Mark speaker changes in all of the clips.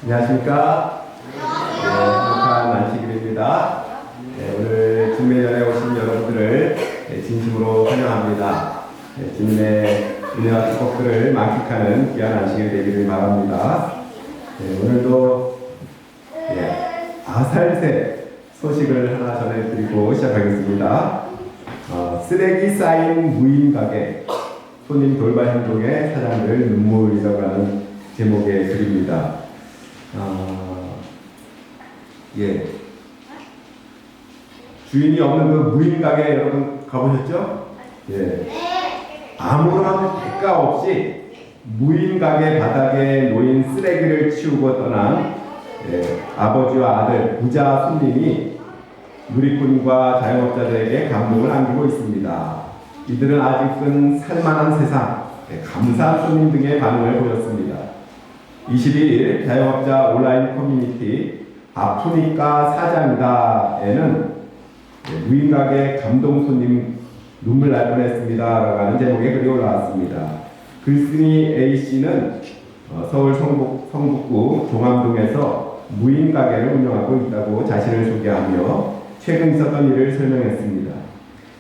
Speaker 1: 안녕하십니까? 행복한 안식일입니다. 오늘 진매전에 오신 여러분들을 진심으로 환영합니다. 주님의 은혜와 축복들을 만끽하는 귀한 안식일 되기를 바랍니다. 오늘도 아살새 소식을 하나 전해드리고 시작하겠습니다. 쓰레기 쌓인 무인 가게, 손님 돌발 행동에 사장들 눈물이라고 하는 제목의 글입니다. 주인이 없는 그 무인 가게 여러분 가보셨죠? 아무런 대가 없이 무인 가게 바닥에 놓인 쓰레기를 치우고 떠난 아버지와 아들 부자 손님이 누리꾼과 자영업자들에게 감동을 안기고 있습니다. 이들은 아직은 살만한 세상, 감사한 손님 등의 반응을 보였습니다. 22일 자영업자 온라인 커뮤니티 아프니까 사장이다에는 무인가게 감동 손님 눈물 날 뻔했습니다 라고 하는 제목의 글이 올라왔습니다. 글쓴이 A씨는 서울 성북구 종암동에서 무인가게를 운영하고 있다고 자신을 소개하며 최근 있었던 일을 설명했습니다.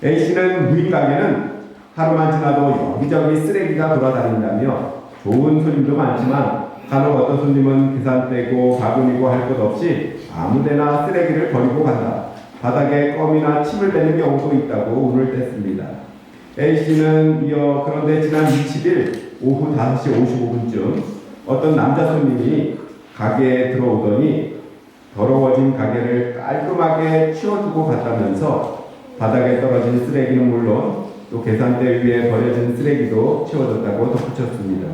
Speaker 1: A씨는 무인가게는 하루만 지나도 여기저기 쓰레기가 돌아다닌다며 좋은 손님도 많지만 간혹 어떤 손님은 계산 떼고 바구니고 할 것 없이 아무데나 쓰레기를 버리고 간다. 바닥에 껌이나 침을 뱉는 경우도 있다고 운을 뗐습니다. A씨는 이어 그런데 지난 20일 오후 5시 55분쯤 어떤 남자 손님이 가게에 들어오더니 더러워진 가게를 깔끔하게 치워두고 갔다면서 바닥에 떨어진 쓰레기는 물론 또 계산대 위에 버려진 쓰레기도 치워줬다고 덧붙였습니다.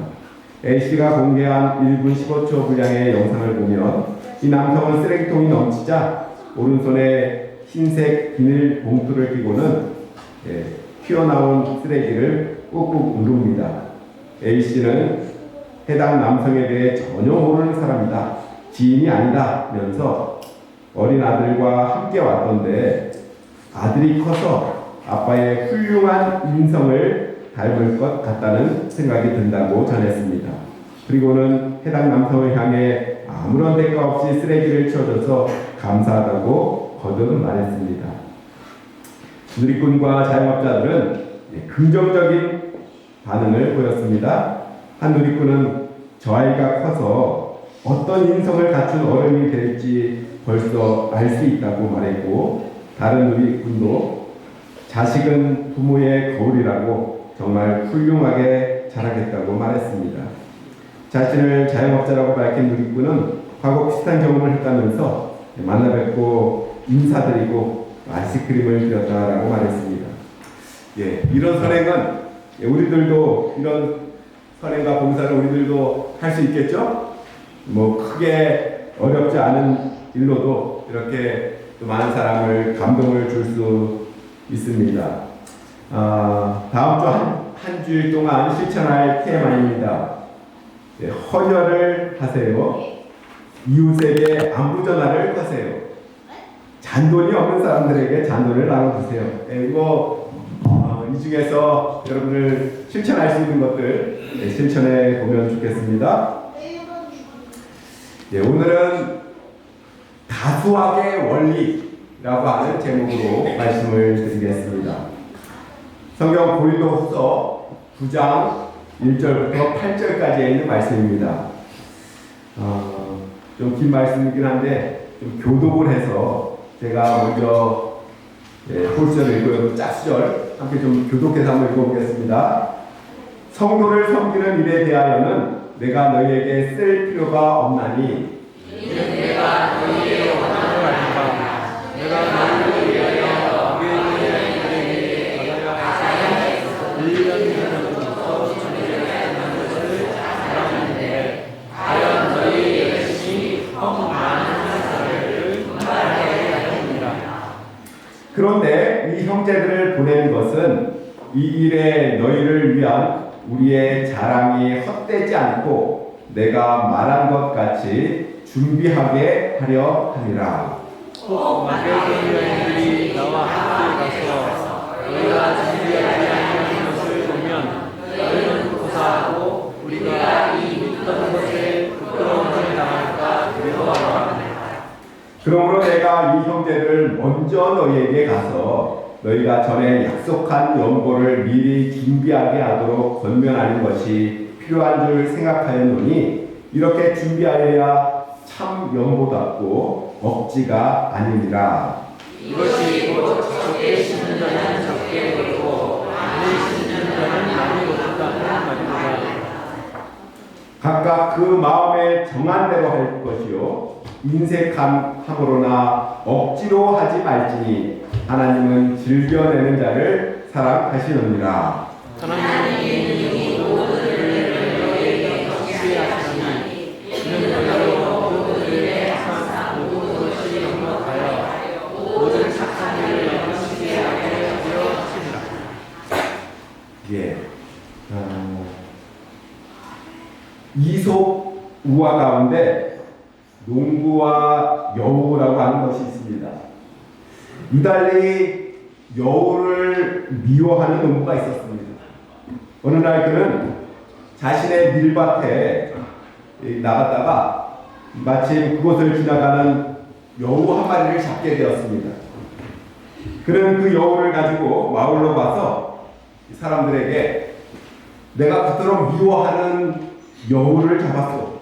Speaker 1: A씨가 공개한 1분 15초 분량의 영상을 보면 이 남성은 쓰레기통이 넘치자 오른손에 흰색 비닐 봉투를 끼고는 튀어나온 쓰레기를 꾹꾹 누릅니다. A씨는 해당 남성에 대해 전혀 모르는 사람이다, 지인이 아니다면서 어린 아들과 함께 왔던데 아들이 커서 아빠의 훌륭한 인성을 닮을 것 같다는 생각이 든다고 전했습니다. 그리고는 해당 남성을 향해 아무런 대가 없이 쓰레기를 치워줘서 감사하다고 거듭 말했습니다. 누리꾼과 자영업자들은 긍정적인 반응을 보였습니다. 한 누리꾼은 저 아이가 커서 어떤 인성을 갖춘 어른이 될지 벌써 알 수 있다고 말했고, 다른 누리꾼도 자식은 부모의 거울이라고 정말 훌륭하게 자라겠다고 말했습니다. 자신을 자영업자라고 밝힌 누리꾼은 과거 비슷한 경험을 했다면서 만나 뵙고 인사드리고 아이스크림을 드렸다라고 말했습니다. 이런 선행은 우리들도 이런 선행과 봉사를 우리들도 할 수 있겠죠? 크게 어렵지 않은 일로도 이렇게 또 많은 사람을 감동을 줄 수 있습니다. 다음 주 한 주일 동안 실천할 TMI입니다. 헌혈을 하세요. 이웃에게 안부 전화를 하세요. 잔돈이 없는 사람들에게 잔돈을 나눠주세요. 이 중에서 여러분들 실천할 수 있는 것들 실천해 보면 좋겠습니다. 오늘은 다수학의 원리라고 하는 제목으로 말씀을 드리겠습니다. 성경 고린도후서 9장 1절부터 8절까지에 있는 말씀입니다. 좀 긴 말씀이긴 한데 좀 교독을 해서 제가 먼저 홀수절 읽고요. 짝수절 함께 좀 교독해서 한번 읽어보겠습니다. 성도를 섬기는 일에 대하여는 내가 너희에게 쓸 필요가 없나니
Speaker 2: 이는 내가 너희의 원함을 알리라. 내가 너희를 위하여 교회들에게 받아야 해서 1년 전부터 준비하는 것을 알았는데 과연 너희 열심히 많은 사람을 분발하게 하였느니라.
Speaker 1: 그런데 이 형제들을 보낸 것은 이 일에 너희를 위한 우리의 자랑이 헛되지 않고 내가 말한 것 같이 준비하게 하려 함이라.
Speaker 2: 꼭 마게도니 여인들이 나와 함께 가서 너희가 준비하지 아니하는 것을 보면 너희는 고사하고 우리가 이 믿던 것에 부끄러움을 당할까
Speaker 1: 그러므로 내가 이 형제를 먼저 너희에게 가서 너희가 전에 약속한 연고를 미리 준비하게 하도록 권면하는 것이 필요한 줄 생각하였노니 이렇게 준비하여야 참 연고답고 억지가 아니니라.
Speaker 2: 이것이 곧 적게 심는 자는 적게 거두고 많이 심는 자는 많이 거둔다 하는 말이니라.
Speaker 1: 각각 그 마음에 정한 대로 할 것이요 인색함으로나 억지로 하지 말지니 하나님은 즐겨내는 자를 사랑하시느니라.
Speaker 2: 하나님이 모두를 너희에게 지혜하시나니 이는 너희로 모두들의 항상 모든 것이 영원하여 모든 착한 일을 영원시게 하게 하려 하시니라.
Speaker 1: 예. 이솝 우화 가운데 농부와 여우라고 하는 것이 있습니다. 유달리 여우를 미워하는 농부가 있었습니다. 어느 날 그는 자신의 밀밭에 나갔다가 마침 그곳을 지나가는 여우 한 마리를 잡게 되었습니다. 그는 그 여우를 가지고 마을로 가서 사람들에게 내가 그토록 미워하는 여우를 잡았소.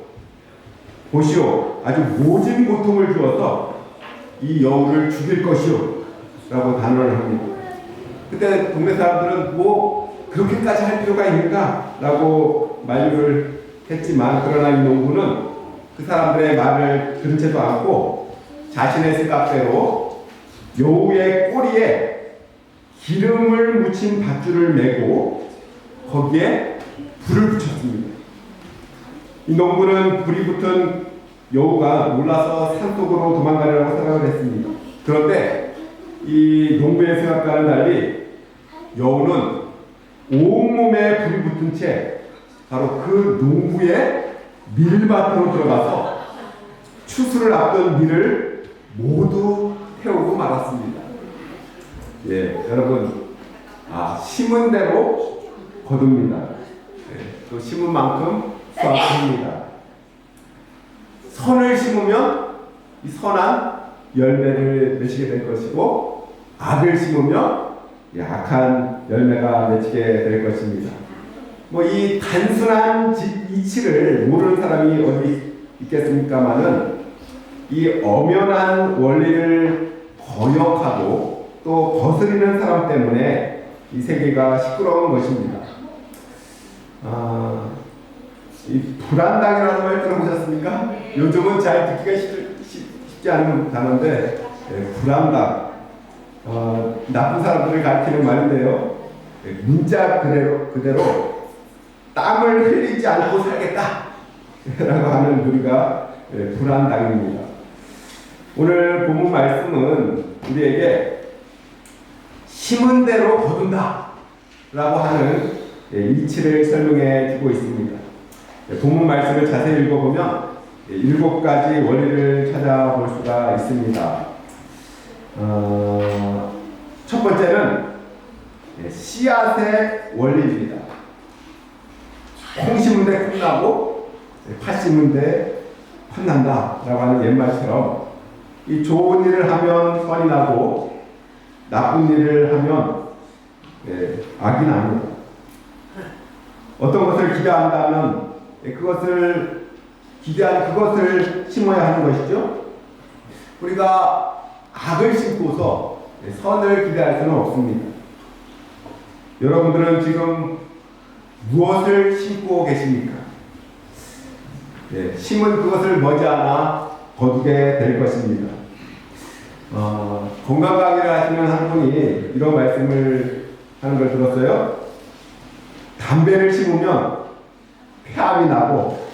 Speaker 1: 보시오, 아주 모진 고통을 주어서 이 여우를 죽일 것이오 라고 단언을 합니다. 그때 동네 사람들은 뭐 그렇게까지 할 필요가 있는가 라고 만류를 했지만 그러나 이 농부는 그 사람들의 말을 들은 채도 않고 자신의 생각대로 여우의 꼬리에 기름을 묻힌 밧줄을 메고 거기에 불을 붙였습니다. 이 농부는 불이 붙은 여우가 놀라서 산속으로 도망가려고 생각을 했습니다. 그런데 이 농부의 생각과는 달리 여우는 온몸에 불이 붙은 채 바로 그 농부의 밀밭으로 들어가서 추수를 앞둔 밀을 모두 태우고 말았습니다. 예, 여러분, 심은 대로 거둡니다. 또 심은 만큼 수확합니다. 선을 심으면 이 선한 열매를 맺히게 될 것이고 악을 심으면 악한 열매가 맺히게 될 것입니다. 뭐 이 단순한 이치를 모르는 사람이 어디 있겠습니까마는 이 엄연한 원리를 거역하고 또 거스리는 사람 때문에 이 세계가 시끄러운 것입니다. 이 불안당이라는 말 들어보셨습니까? 요즘은 잘 듣기가 쉽지 않은 단어인데 불안당, 나쁜 사람들을 가리키는 말인데요. 문자 그대로 땀을 흘리지 않고 살겠다 라고 하는 우리가 불안당입니다. 오늘 본문 말씀은 우리에게 심은 대로 거둔다 라고 하는 이치를 설명해 주고 있습니다. 본문 말씀을 자세히 읽어보면 7가지 원리를 찾아볼 수가 있습니다. 첫 번째는 씨앗의 원리입니다. 콩 심은 데 콩 나고 팥 심은 데 팥 난다 라고 하는 옛말처럼 이 좋은 일을 하면 선이 나고 나쁜 일을 하면 악이 납니다. 어떤 것을 기대한다면 그것을 기대한 그것을 심어야 하는 것이죠. 우리가 악을 심고서 선을 기대할 수는 없습니다. 여러분들은 지금 무엇을 심고 계십니까? 심은 그것을 머지않아 거두게 될 것입니다. 건강 강의를 하시는 한 분이 이런 말씀을 하는 걸 들었어요. 담배를 심으면 폐암이 나고,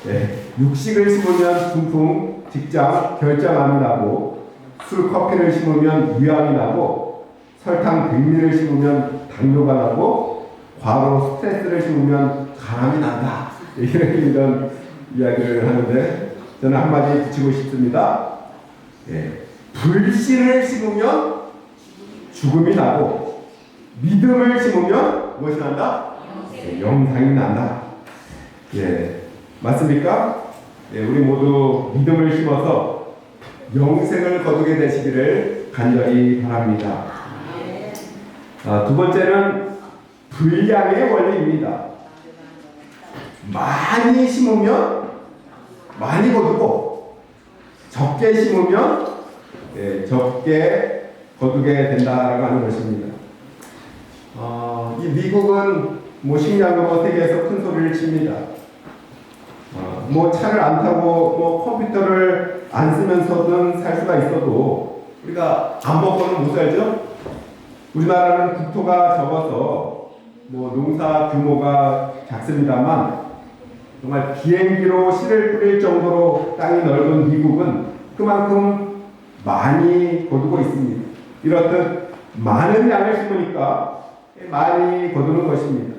Speaker 1: 육식을 심으면 중풍, 직장, 결장암이 나고, 술, 커피를 심으면 위암이 나고, 설탕, 백미를 심으면 당뇨가 나고, 과로, 스트레스를 심으면 간암이 난다. 이런 이야기를 하는데 저는 한마디 붙이고 싶습니다. 불신을 심으면 죽음이 나고, 믿음을 심으면 무엇이 난다? 영상이 난다. 맞습니까? 우리 모두 믿음을 심어서 영생을 거두게 되시기를 간절히 바랍니다. 두 번째는 분량의 원리입니다. 많이 심으면 많이 거두고 적게 심으면 적게 거두게 된다라고 하는 것입니다. 이 미국은 식량으로 세계에서 큰 소리를 칩니다. 차를 안 타고 컴퓨터를 안 쓰면서든 살 수가 있어도 우리가 안 먹고는 못 살죠? 우리나라는 국토가 적어서 농사 규모가 작습니다만 정말 비행기로 씨를 뿌릴 정도로 땅이 넓은 미국은 그만큼 많이 거두고 있습니다. 이렇듯 많은 양을 심으니까 많이 거두는 것입니다.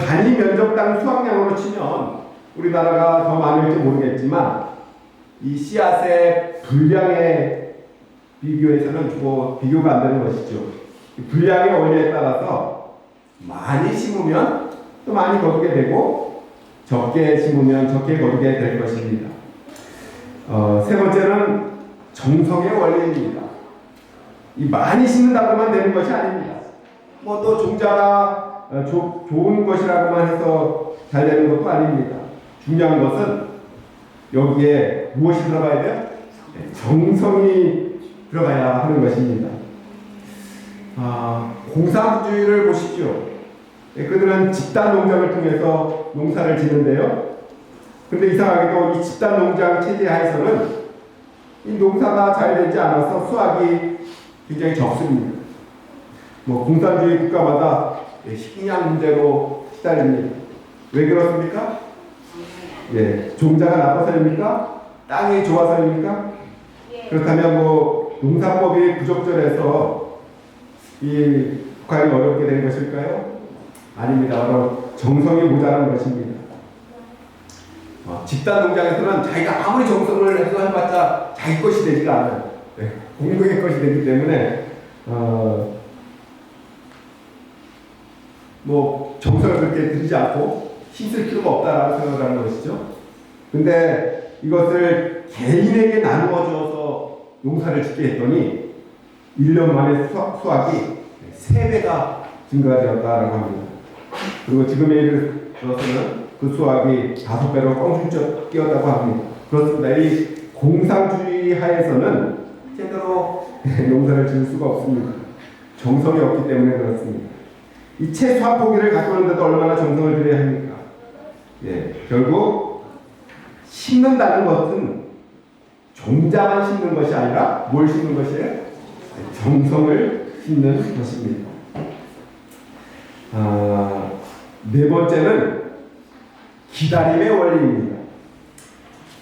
Speaker 1: 단위 면적당 수확량으로 치면 우리나라가 더 많을지 모르겠지만 이 씨앗의 분량에 비교해서는 비교가 안 되는 것이죠. 분량의 원리에 따라서 많이 심으면 또 많이 거두게 되고 적게 심으면 적게 거두게 될 것입니다. 세 번째는 정성의 원리입니다. 이 많이 심는다고만 되는 것이 아닙니다. 또 종자가 좋은 것이라고만 해서 잘 되는 것도 아닙니다. 중요한 것은 여기에 무엇이 들어가야 돼요? 정성이 들어가야 하는 것입니다. 공산주의를 보십시오. 그들은 집단 농장을 통해서 농사를 짓는데요. 근데 이상하게도 이 집단 농장 체제 하에서는 이 농사가 잘 되지 않아서 수확이 굉장히 적습니다. 공산주의 국가마다 식량 문제로 시달립니다. 왜 그렇습니까? 종자가 나빠서입니까? 땅이 좋아서입니까? 그렇다면 농사법이 부적절해서 이 북한이 어렵게 된 것일까요? 아닙니다. 바로 정성이 모자란 것입니다. 집단 농장에서는 자기가 아무리 정성을 해서 해봤자 자기 것이 되지가 않아요. 공동의 것이 되기 때문에 정성을 그렇게 들이지 않고 힘쓸 필요가 없다라고 생각을 하는 것이죠. 근데 이것을 개인에게 나누어 주어서 농사를 짓게 했더니 1년 만에 수확이 3배가 증가되었다라고 합니다. 그리고 지금에 이르러서는 그 수확이 5배로 껑충 뛰었다고 합니다. 그렇습니다. 이 공산주의 하에서는 제대로 농사를 지을 수가 없습니다. 정성이 없기 때문에 그렇습니다. 이 채소 한 포기를 가꾸는데도 얼마나 정성을 들여야 합니까? 결국 심는다는 것은 종자만 심는 것이 아니라 뭘 심는 것이에요? 정성을 심는 것입니다. 네 번째는 기다림의 원리입니다.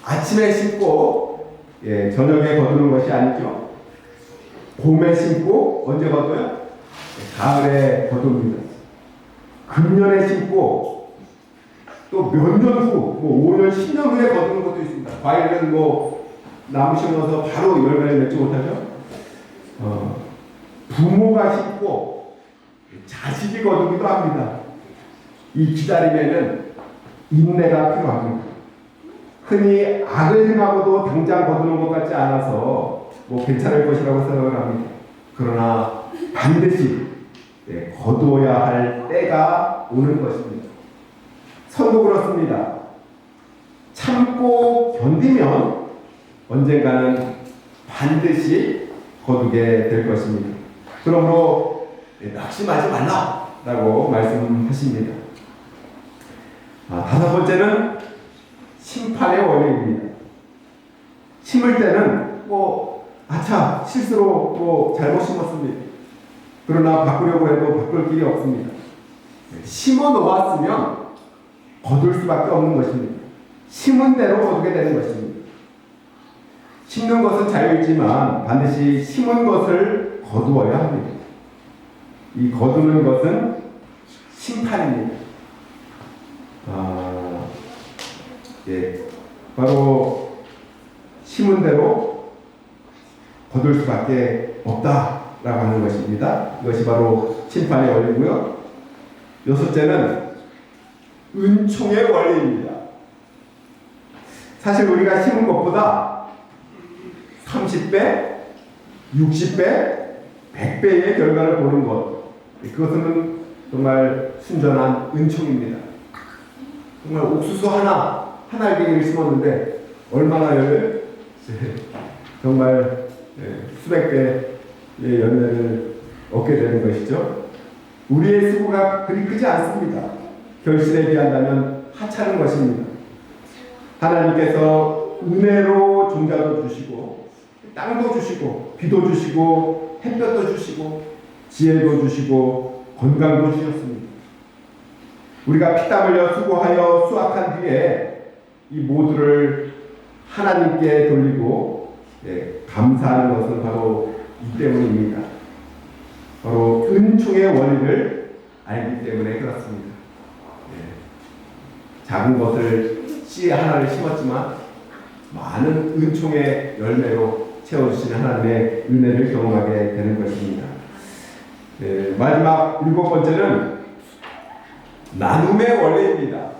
Speaker 1: 아침에 심고 저녁에 거두는 것이 아니죠. 봄에 심고 언제 거둬요? 가을에 거둡니다. 금년에 심고 또 몇 년 후, 5년, 10년 후에 거두는 것도 있습니다. 과일은 나무 심어서 바로 열매를 맺지 못하죠. 부모가 심고 자식이 거두기도 합니다. 이 기다림에는 인내가 필요합니다. 흔히 악을 행하고도 당장 거두는 것 같지 않아서 괜찮을 것이라고 생각을 합니다. 그러나 반드시 거두어야 할 때가 오는 것입니다. 선도 그렇습니다. 참고 견디면 언젠가는 반드시 거두게 될 것입니다. 그러므로 낙심하지 말라라고 말씀하십니다. 다섯 번째는 심판의 원리입니다. 심을 때는 실수로 잘못 심었습니다. 그러나 바꾸려고 해도 바꿀 길이 없습니다. 심어 놓았으면 거둘 수밖에 없는 것입니다. 심은 대로 거두게 되는 것입니다. 심는 것은 자유이지만 반드시 심은 것을 거두어야 합니다. 이 거두는 것은 심판입니다. 바로 심은 대로 거둘 수밖에 없다라고 하는 것입니다. 이것이 바로 심판의 원리고요. 여섯째는 은총의 원리입니다. 사실 우리가 심은 것보다 30배, 60배, 100배의 결과를 보는 것, 그것은 정말 순전한 은총입니다. 정말 옥수수 한 알갱이를 심었는데 얼마나 열려요? 정말 수백 배의 열매를 얻게 되는 것이죠. 우리의 수고가 그리 크지 않습니다. 결실에 비한다면 하찮은 것입니다. 하나님께서 은혜로 종자도 주시고 땅도 주시고 비도 주시고 햇볕도 주시고 지혜도 주시고 건강도 주셨습니다. 우리가 피땀 흘려 수고하여 수확한 뒤에 이 모두를 하나님께 돌리고 감사하는 것은 바로 이 때문입니다. 바로 은총의 원리를 알기 때문에 그렇습니다. 작은 것을 씨 하나를 심었지만 많은 은총의 열매로 채워주시는 하나님의 은혜를 경험하게 되는 것입니다. 마지막 7번째는 나눔의 원리입니다.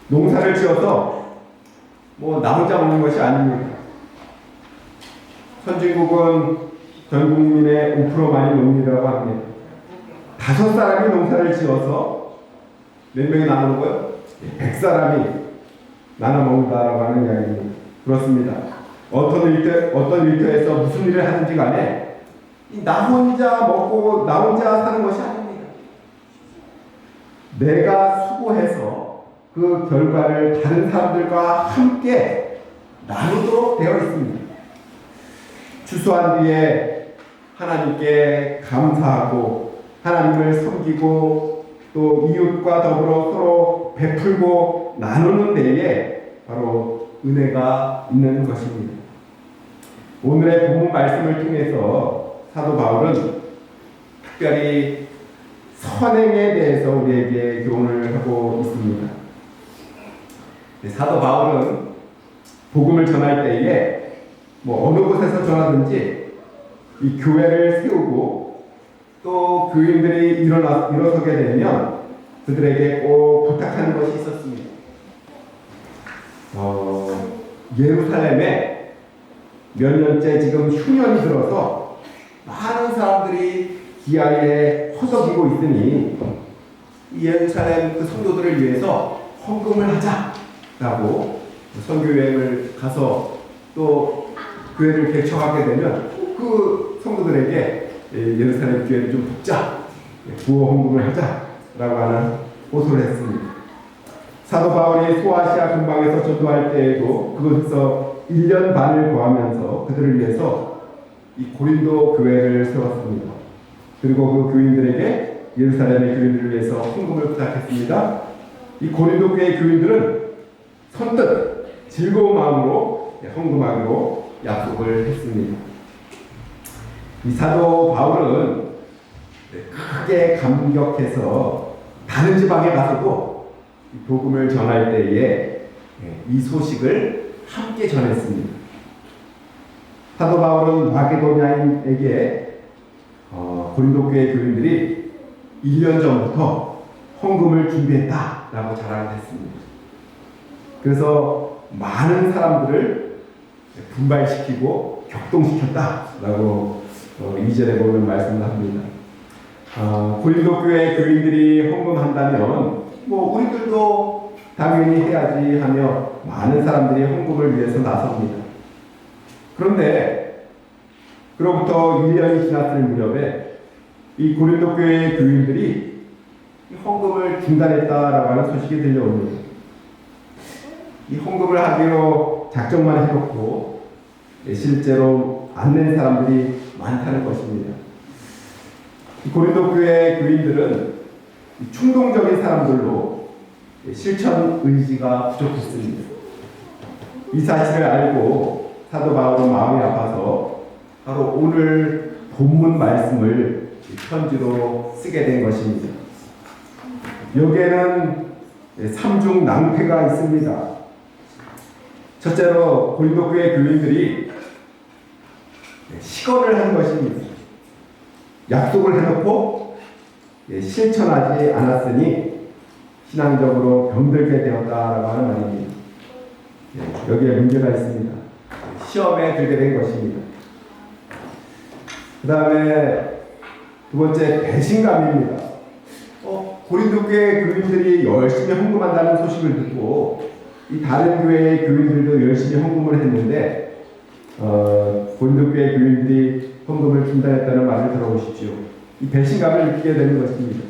Speaker 1: 농사를 지어서 나 혼자 먹는 것이 아닙니다. 선진국은 전 국민의 5%만이 농민이라고 합니다. 5사람이 농사를 지어서 몇 명이 나누는 거예요? 100사람이 나눠 먹는다라고 하는 이야기입니다. 그렇습니다. 어떤 일터에서 무슨 일을 하든지 간에 나 혼자 먹고 나 혼자 사는 것이 아닙니다. 내가 수고해서 그 결과를 다른 사람들과 함께 나누도록 되어 있습니다. 추수한 뒤에 하나님께 감사하고 하나님을 섬기고 또 이웃과 더불어 서로 베풀고 나누는 데에 바로 은혜가 있는 것입니다. 오늘의 본문 말씀을 통해서 사도 바울은 특별히 선행에 대해서 우리에게 교훈을 하고 있습니다. 사도 바울은 복음을 전할 때에 어느 곳에서 전하든지 이 교회를 세우고 또 교인들이 일어서게 되면 그들에게 꼭 부탁하는 것이 있었습니다. 예루살렘에 몇 년째 지금 흉년이 들어서 많은 사람들이 기아에 허덕이고 있으니 이 예루살렘 그 성도들을 위해서 헌금을 하자라고 선교여행을 가서 또 교회를 개척하게 되면 그 성도들에게 예루살렘 교회를 좀 돕자, 부어 헌금을 하자라고 하는 호소를 했습니다. 사도 바울이 소아시아 근방에서 전도할 때에도 그곳에서 1년 반을 거하면서 그들을 위해서 이 고린도 교회를 세웠습니다. 그리고 그 교인들에게 예루살렘의 교인들을 위해서 헌금을 부탁했습니다. 이 고린도 교회 교인들은 선뜻 즐거운 마음으로 헌금하기로 약속을 했습니다. 이 사도 바울은 크게 감격해서 다른 지방에 가서도 복음을 전할 때에 이 소식을 함께 전했습니다. 사도 바울은 마게도냐인에게 고린도 교회 교인들이 1년 전부터 헌금을 준비했다라고 자랑을 했습니다. 그래서 많은 사람들을 분발시키고 격동시켰다라고 2절에 보면 말씀을 합니다. 고린도 교회 교인들이 헌금한다면 우리들도 당연히 해야지 하며 많은 사람들이 헌금을 위해서 나섭니다. 그런데 그로부터 1년이 지났을 무렵에 이 고린도 교회 교인들이 헌금을 중단했다라고 하는 소식이 들려옵니다. 이 헌금을 하기로 작정만 해놓고 실제로 안 낸 사람들이 많다는 것입니다. 고린도 교회 교인들은 충동적인 사람들로 실천 의지가 부족했습니다. 이 사실을 알고 사도 바울은 마음이 아파서 바로 오늘 본문 말씀을 편지로 쓰게 된 것입니다. 여기에는 3중 낭패가 있습니다. 첫째로 고린도 교회 교인들이 시건을 한 것입니다. 약속을 해놓고 실천하지 않았으니 신앙적으로 병들게 되었다라고 하는 말입니다. 여기에 문제가 있습니다. 시험에 들게 된 것입니다. 그 다음에 두 번째, 배신감입니다. 고린도 교회 교인들이 열심히 헌금한다는 소식을 듣고 이 다른 교회의 교인들도 열심히 헌금을 했는데 고린도 교회 교인들이 헌금을 중단했다는 말을 들어보십시오. 이 배신감을 느끼게 되는 것입니다.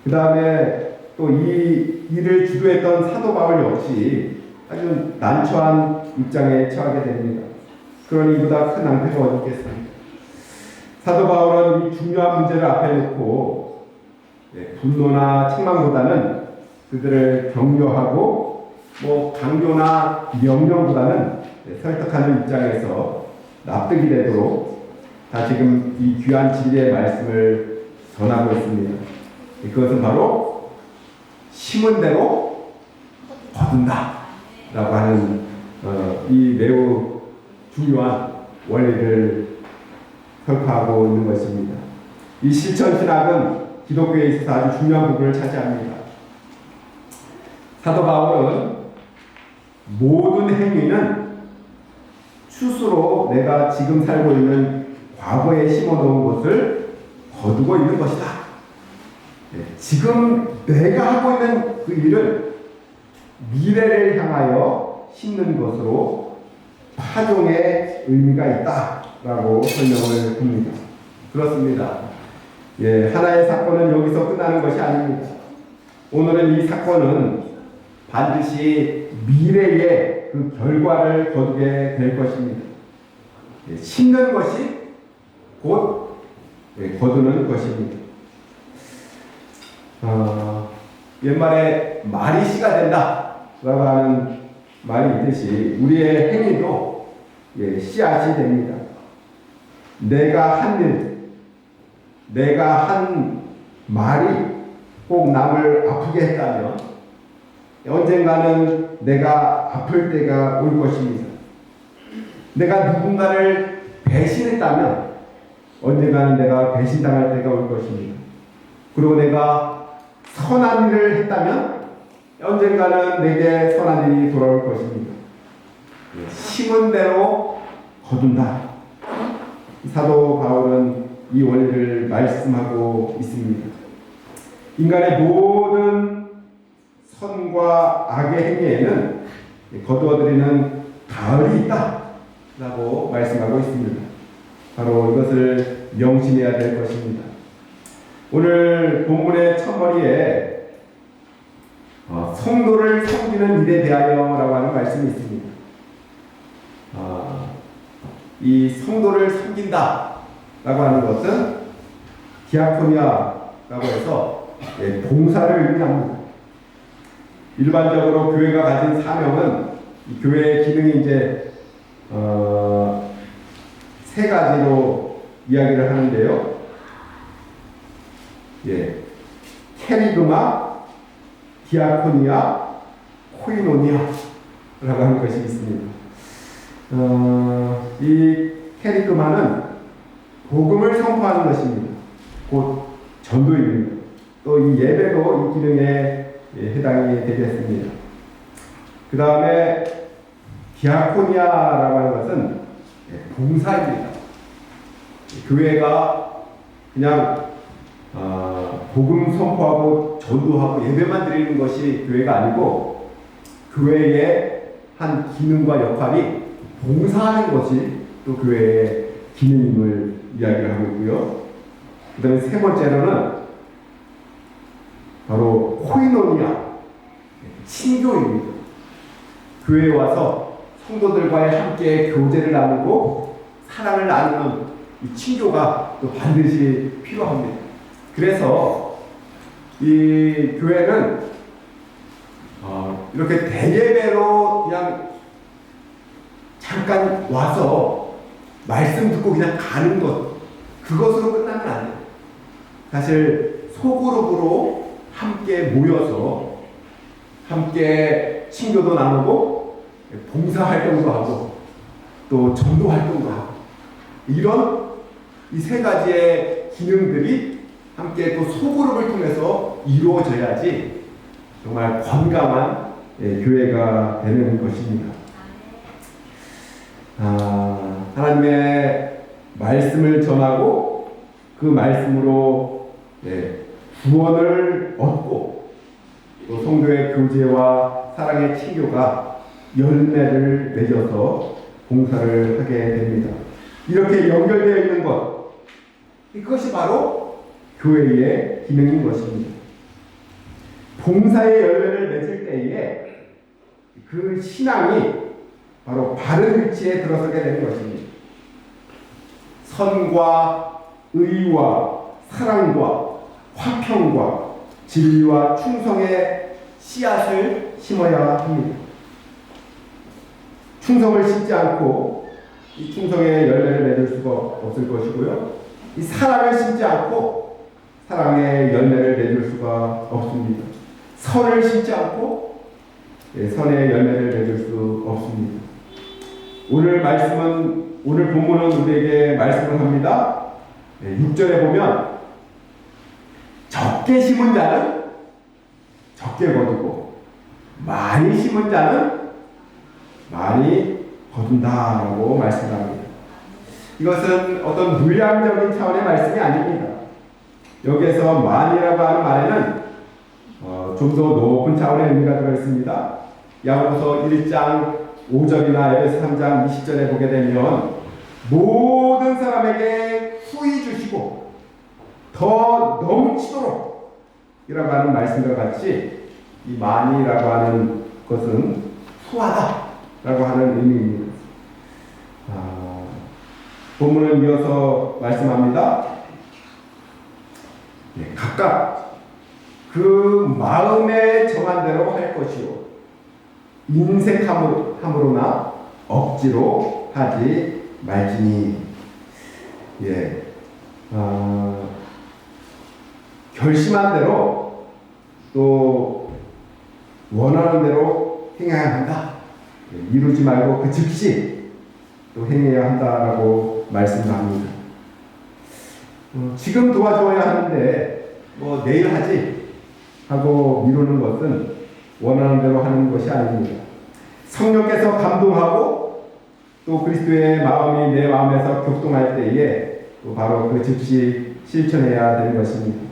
Speaker 1: 그 다음에 또 이 일을 주도했던 사도 바울 역시 아주 난처한 입장에 처하게 됩니다. 그러니 이보다 큰 낭패가 어디 있겠습니까? 사도 바울은 이 중요한 문제를 앞에 놓고 분노나 책망보다는 그들을 격려하고 강요나 명령보다는 설득하는 입장에서 납득이 되도록 다시금 이 귀한 진리의 말씀을 전하고 있습니다. 그것은 바로 심은 대로 거둔다 라고 하는 이 매우 중요한 원리를 설파하고 있는 것입니다. 이 실천신학은 기독교에 있어서 아주 중요한 부분을 차지합니다. 사도 바울은 모든 행위는 스스로 내가 지금 살고 있는 과거에 심어놓은 것을 거두고 있는 것이다. 지금 내가 하고 있는 그 일은 미래를 향하여 심는 것으로 파종의 의미가 있다라고 설명을 합니다. 그렇습니다. 하나의 사건은 여기서 끝나는 것이 아닙니다. 오늘은 이 사건은 반드시 미래의 그 결과를 거두게 될 것입니다. 심는 것이 곧 거두는 것입니다. 옛말에 말이 씨가 된다 라고 하는 말이 있듯이 우리의 행위도 씨앗이 됩니다. 내가 한 일, 내가 한 말이 꼭 남을 아프게 했다면 언젠가는 내가 아플 때가 올 것입니다. 내가 누군가를 배신했다면 언젠가는 내가 배신당할 때가 올 것입니다. 그리고 내가 선한 일을 했다면 언젠가는 내게 선한 일이 돌아올 것입니다. 심은 대로 거둔다. 사도 바울은 이 원리를 말씀하고 있습니다. 인간의 모든 선과 악의 행위에는 거두어들이는 가을이 있다라고 말씀하고 있습니다. 바로 이것을 명심해야 될 것입니다. 오늘 본문의 첫머리에 성도를 섬기는 일에 대하여라고 하는 말씀이 있습니다. 이 성도를 섬긴다라고 하는 것은 디아코니아라고 해서 봉사를 의미합니다. 일반적으로 교회가 가진 사명은 이 교회의 기능이 이제 세 가지로 이야기를 하는데요. 캐리그마, 디아코니아, 코이노니아라고 하는 것이 있습니다. 이 캐리그마는 복음을 선포하는 것입니다. 곧 전도입니다. 또 이 예배도 이 기능에 해당이 되겠습니다. 그 다음에 디아코니아라고 하는 것은 봉사입니다. 교회가 그냥 복음 선포하고 전도하고 예배만 드리는 것이 교회가 아니고 교회의 한 기능과 역할이 봉사하는 것이 또 교회의 기능임을 이야기를 하고 있고요. 그 다음에 세 번째로는 바로 코이노니아, 친교입니다. 교회에 와서 성도들과의 함께 교제를 나누고 사랑을 나누는 이 친교가 또 반드시 필요합니다. 그래서 이 교회는 이렇게 대예배로 그냥 잠깐 와서 말씀 듣고 그냥 가는 것, 그것으로 끝나면 안 돼요. 사실 소그룹으로 함께 모여서 함께 친교도 나누고 봉사활동도 하고 또 전도활동도 하고 이런 이 세 가지의 기능들이 함께 또 소그룹을 통해서 이루어져야지 정말 건강한 교회가 되는 것입니다. 하나님의 말씀을 전하고 그 말씀으로 구원을 얻고 또 성도의 교제와 사랑의 친교가 열매를 맺어서 봉사를 하게 됩니다. 이렇게 연결되어 있는 것, 이것이 바로 교회의 기능인 것입니다. 봉사의 열매를 맺을 때에 그 신앙이 바로 바른 위치에 들어서게 되는 것입니다. 선과 의와 사랑과 화평과 진리와 충성의 씨앗을 심어야 합니다. 충성을 심지 않고 이 충성의 열매를 맺을 수가 없을 것이고요. 이 사랑을 심지 않고 사랑의 열매를 맺을 수가 없습니다. 선을 심지 않고 선의 열매를 맺을 수 없습니다. 오늘 본문은 우리에게 말씀을 합니다. 6절에 보면 적게 심은 자는 적게 거두고 많이 심은 자는 많이 거둔다라고 말씀합니다. 이것은 어떤 물량적인 차원의 말씀이 아닙니다. 여기에서 많이라고 하는 말에는 좀 더 높은 차원의 의미가 들어있습니다. 야고보서 1장 5절이나 에베소 3장 20절에 보게 되면 모든 사람에게 후히 주시고 더 넘치도록 이라고 하는 말씀과 같이 이 많이라고 하는 것은 후하다라고 하는 의미입니다. 본문을 이어서 말씀합니다. 각각 그 마음에 정한 대로 할 것이요 인색함으로나 억지로 하지 말지니. 결심한 대로 또 원하는 대로 행해야 한다. 미루지 말고 그 즉시 또 행해야 한다라고 말씀합니다. 지금 도와줘야 하는데 내일 하지 하고 미루는 것은 원하는 대로 하는 것이 아닙니다. 성령께서 감동하고 또 그리스도의 마음이 내 마음에서 격동할 때에 또 바로 그 즉시 실천해야 되는 것입니다.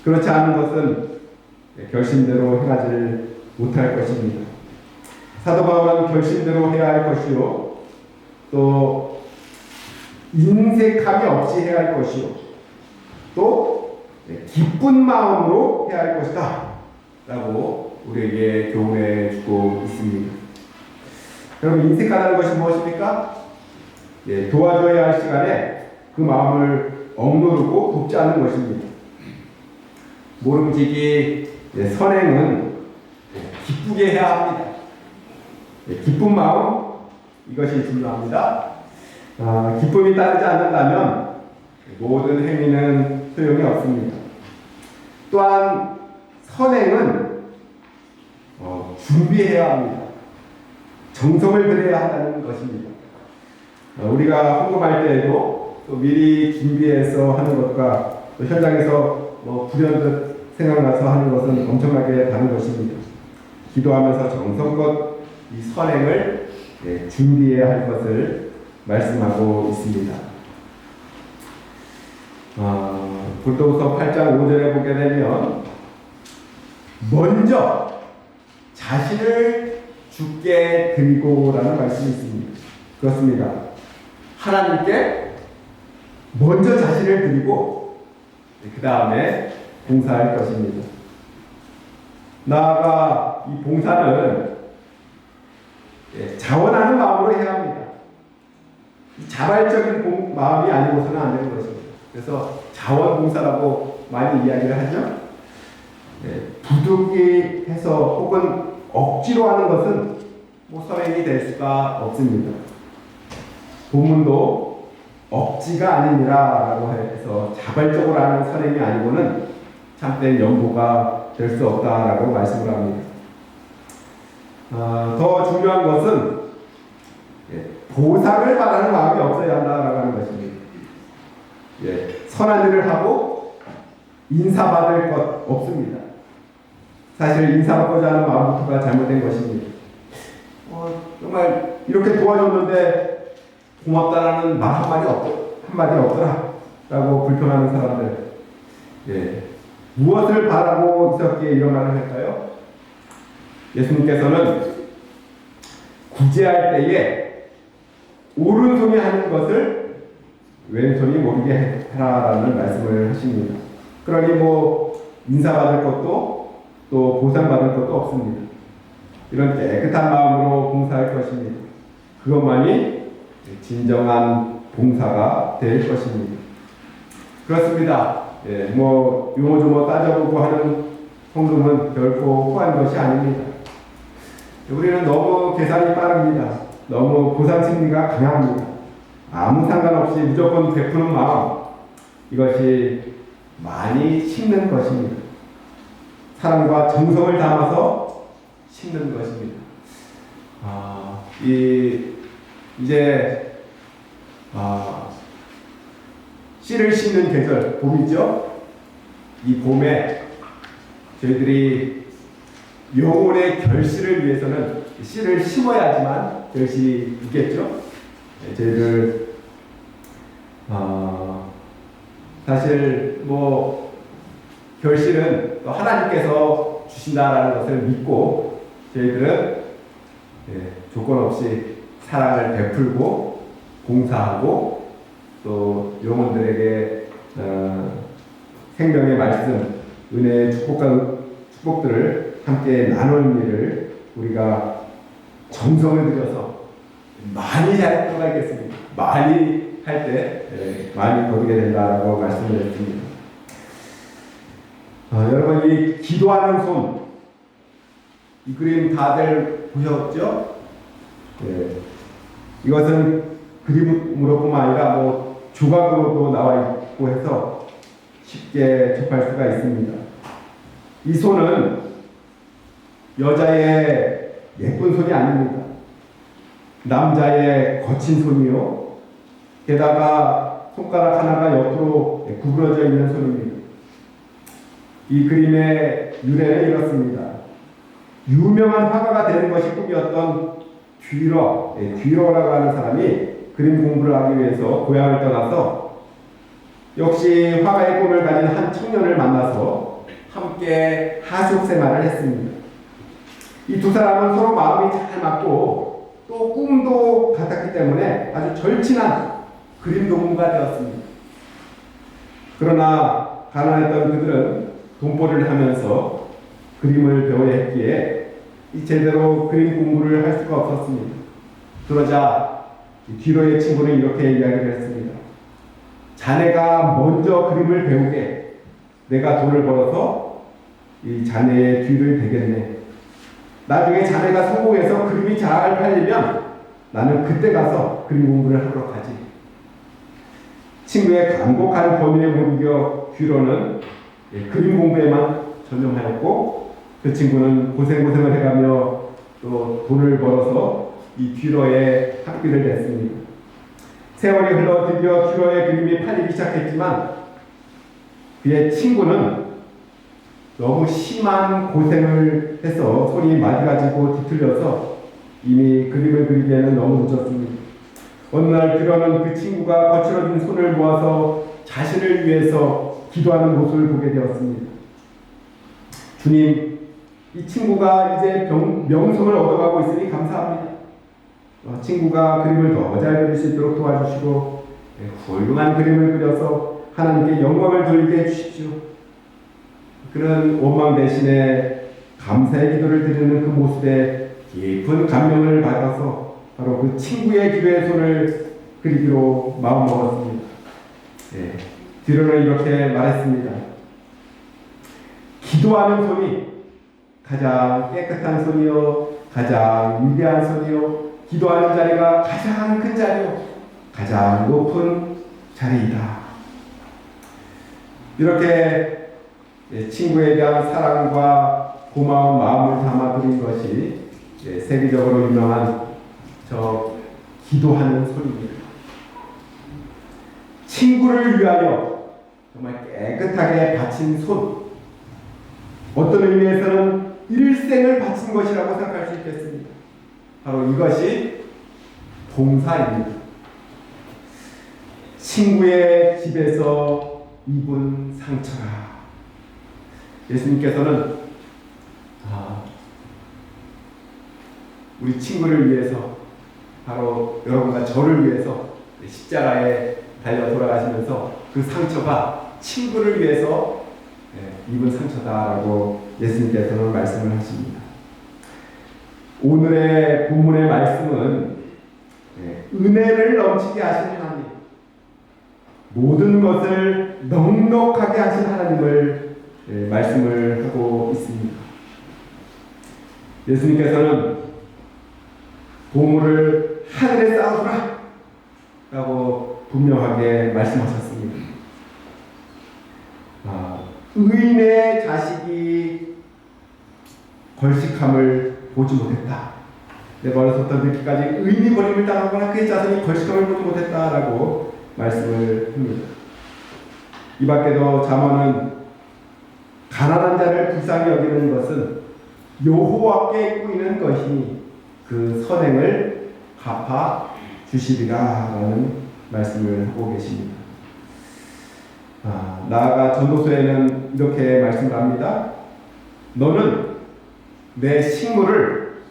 Speaker 1: 그렇지 않은 것은 결심대로 행하지 못할 것입니다. 사도 바울은 결심대로 해야 할 것이요 또 인색함이 없이 해야 할 것이요 또 기쁜 마음으로 해야 할 것이다 라고 우리에게 교훈해 주고 있습니다. 여러분, 인색하다는 것이 무엇입니까? 도와줘야 할 시간에 그 마음을 억누르고 돕지 않는 것입니다. 모름지기 선행은 기쁘게 해야 합니다. 기쁜 마음, 이것이 중요합니다. 기쁨이 따르지 않는다면 모든 행위는 소용이 없습니다. 또한 선행은 준비해야 합니다. 정성을 들여야 한다는 것입니다. 우리가 헌금할 때에도 또 미리 준비해서 하는 것과 또 현장에서 불현듯 생각나서 하는 것은 엄청나게 다른 것입니다. 기도하면서 정성껏 이 선행을 준비해야 할 것을 말씀하고 있습니다. 고린도후서 8장 5절에 보게 되면 먼저 자신을 주께 드리고라는 말씀이 있습니다. 그렇습니다. 하나님께 먼저 자신을 드리고 그 다음에 봉사할 것입니다. 나아가 이 봉사는 자원하는 마음으로 해야 합니다. 자발적인 마음이 아니고서는 안 되는 것입니다. 그래서 자원봉사라고 많이 이야기를 하죠. 부득이 해서 혹은 억지로 하는 것은 선행이 될 수가 없습니다. 본문도 억지가 아니니라라고 해서 자발적으로 하는 선행이 아니고는 참된 연보가 될 수 없다라고 말씀을 합니다. 더 중요한 것은 보상을 바라는 마음이 없어야 한다라고 하는 것입니다. 선한 일을 하고 인사받을 것 없습니다. 사실 인사받고자 하는 마음부터가 잘못된 것입니다. 정말 이렇게 도와줬는데 고맙다라는 말 한마디 없더라라고 불평하는 사람들, 예, 무엇을 바라고 있었기에 이런 말을 할까요? 예수님께서는 구제할 때에 오른손이 하는 것을 왼손이 모르게 하라라는 말씀을 하십니다. 그러니 뭐 인사받을 것도 또 보상받을 것도 없습니다. 이런 깨끗한 마음으로 봉사할 것입니다. 그것만이 진정한 봉사가 될 것입니다. 그렇습니다. 예, 뭐 요모조모 따져보고 하는 성금은 결코 후한 것이 아닙니다. 우리는 너무 계산이 빠릅니다. 너무 보상 심리가 강합니다. 아무 상관없이 무조건 베푸는 마음, 이것이 많이 심는 것입니다. 사랑과 정성을 담아서 심는 것입니다. 이제 씨를 심는 계절, 봄이죠. 이 봄에 저희들이 영혼의 결실을 위해서는 씨를 심어야지만 결실이 있겠죠. 저희들 사실 뭐 결실은 또 하나님께서 주신다라는 것을 믿고 저희들은 조건 없이 사랑을 베풀고 봉사하고 또 영혼들에게 생명의 말씀, 은혜의 축복들을 함께 나누는 일을 우리가 정성을 들여서 많이 할 필요가 있겠습니다. 많이 할 때 많이 거두게 된다라고 말씀을 드렸습니다. 여러분, 이 기도하는 손, 이 그림 다들 보셨죠? 이것은 그림으로뿐만 아니라 뭐 조각으로도 나와 있고 해서 쉽게 접할 수가 있습니다. 이 손은 여자의 예쁜 손이 아닙니다. 남자의 거친 손이요. 게다가 손가락 하나가 옆으로 구부러져 있는 손입니다. 이 그림의 유래는 이렇습니다. 유명한 화가가 되는 것이 꿈이었던 뒤러라고 하는 사람이 그림 공부를 하기 위해서 고향을 떠나서 역시 화가의 꿈을 가진 한 청년을 만나서 함께 하숙 생활을 했습니다. 이 두 사람은 서로 마음이 잘 맞고 또 꿈도 같았기 때문에 아주 절친한 그림 동무가 되었습니다. 그러나 가난했던 그들은 돈벌이를 하면서 그림을 배워야 했기에 제대로 그림 공부를 할 수가 없었습니다. 그러자 뒤로의 친구는 이렇게 이야기를 했습니다. 자네가 먼저 그림을 배우게 내가 돈을 벌어서 이 자네의 뒤를 베겠네. 나중에 자네가 성공해서 그림이 잘 팔리면 나는 그때 가서 그림 공부를 하러 가지. 친구의 간곡한 권유에 못 이겨 뒤로는 그림 공부에만 전념하였고 그 친구는 고생을 해가며 또 돈을 벌어서 이 뒤로의 학비를 냈습니다. 세월이 흘러 드디어 뒤로의 그림이 팔리기 시작했지만 그의 친구는 너무 심한 고생을 해서 손이 마디가지고 뒤틀려서 이미 그림을 그리기에는 너무 늦었습니다. 어느 날 뒤로는 그 친구가 거칠어진 손을 모아서 자신을 위해서 기도하는 모습을 보게 되었습니다. 주님, 이 친구가 이제 명성을 얻어가고 있으니 감사합니다. 친구가 그림을 더 잘 그릴 수 있도록 도와주시고 훌륭한 그림을 그려서 하나님께 영광을 돌리게 해주십시오. 그런 원망 대신에 감사의 기도를 드리는 그 모습에 깊은 감명을 받아서 바로 그 친구의 기도의 손을 그리기로 마음먹었습니다. 뒤로는 이렇게 말했습니다. 기도하는 손이 가장 깨끗한 손이요, 가장 위대한 손이요, 기도하는 자리가 가장 큰 자리요, 가장 높은 자리이다. 이렇게 친구에 대한 사랑과 고마운 마음을 담아 드린 것이 세계적으로 유명한 저 기도하는 손입니다. 친구를 위하여 정말 깨끗하게 바친 손, 어떤 의미에서는 일생을 바친 것이라고 생각할 수 있겠습니다. 바로 이것이 봉사입니다. 친구의 집에서 입은 상처라. 예수님께서는 우리 친구를 위해서, 바로 여러분과 저를 위해서 십자가에 달려 돌아가시면서 그 상처가 친구를 위해서 입은 상처다라고 예수님께서는 말씀을 하십니다. 오늘의 본문의 말씀은 은혜를 넘치게 하신 하나님, 모든 것을 넉넉하게 하신 하나님을 말씀을 하고 있습니다. 예수님께서는 보물을 하늘에 쌓아두라 라고 분명하게 말씀하셨습니다. 의인의 자식이 걸식함을 보지 못했다. 내가 어렸었던 늦기까지 의인이 버림을 당하거나 그의 자손이 걸식함을 보지 못했다라고 말씀을 합니다. 이 밖에도 잠언은 가난한 자를 불쌍히 여기는 것은 여호와께 꾸이는 것이니 그 선행을 갚아 주시리라라는 말씀을 하고 계십니다. 나아가 전도서에는 이렇게 말씀을 합니다. 너는 내 식물을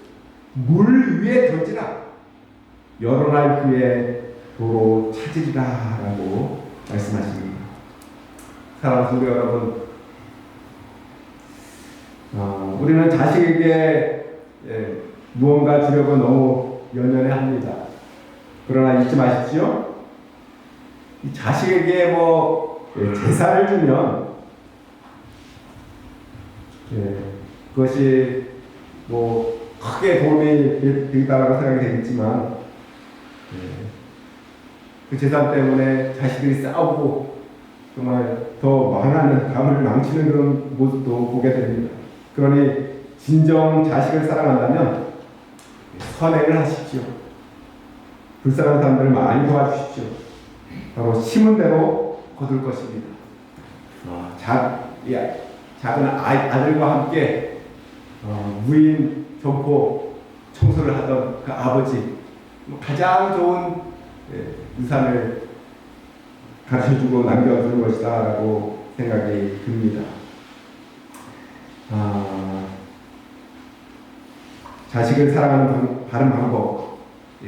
Speaker 1: 물 위에 던지라. 여러 날 후에 도로 찾으리라 라고 말씀하십니다. 사랑하는 성도 여러분, 우리는 자식에게 무언가 주려고 너무 연연해 합니다. 그러나 잊지 마십시오. 이 자식에게 재산을 주면 그것이 크게 도움이 되겠다고 생각이 되겠지만 그 재산 때문에 자식들이 싸우고 정말 더 망하는, 가문을 망치는 그런 모습도 보게 됩니다. 그러니 진정 자식을 사랑한다면 선행을 하십시오. 불쌍한 사람들을 많이 도와주십시오. 바로 심은 대로 거둘 것입니다. 작은 아들과 함께 무인 점포 청소를 하던 그 아버지, 가장 좋은 유산을 가르쳐주고 남겨주는 것이다 라고 생각이 듭니다. 자식을 사랑하는 바른 방법,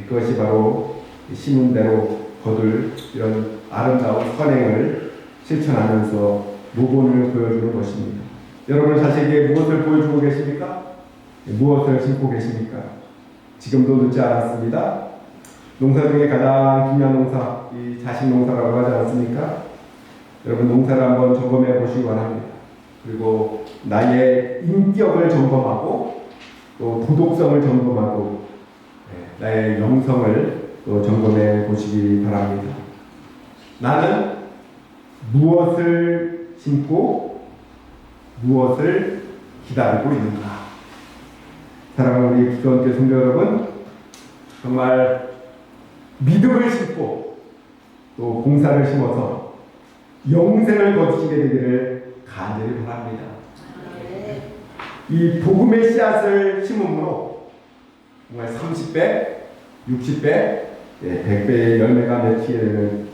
Speaker 1: 그것이 바로 심은 대로 거둘 이런 아름다운 선행을 실천하면서 모본을 보여주는 것입니다. 여러분 자식에게 무엇을 보여주고 계십니까? 무엇을 심고 계십니까? 지금도 늦지 않았습니다. 농사 중에 가장 중요한 농사, 이 자식 농사라고 하지 않습니까? 여러분 농사를 한번 점검해 보시기 바랍니다. 그리고 나의 인격을 점검하고 또 도덕성을 점검하고 나의 영성을 또 점검해 보시기 바랍니다. 나는 무엇을 심고 무엇을 기다리고 있는가? 사랑하는 우리 기도원교 성도 여러분, 정말 믿음을 심고 또 봉사를 심어서 영생을 거두시게 되기를 간절히 바랍니다. 이 복음의 씨앗을 심음으로 정말 30배, 60배, 100배의 열매가 맺히게 되는,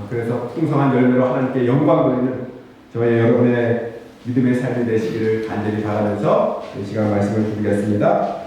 Speaker 1: 그래서 풍성한 열매로 하나님께 영광 돌리는 저희 여러분의 믿음의 삶이 되시기를 간절히 바라면서 이 시간 말씀을 드리겠습니다.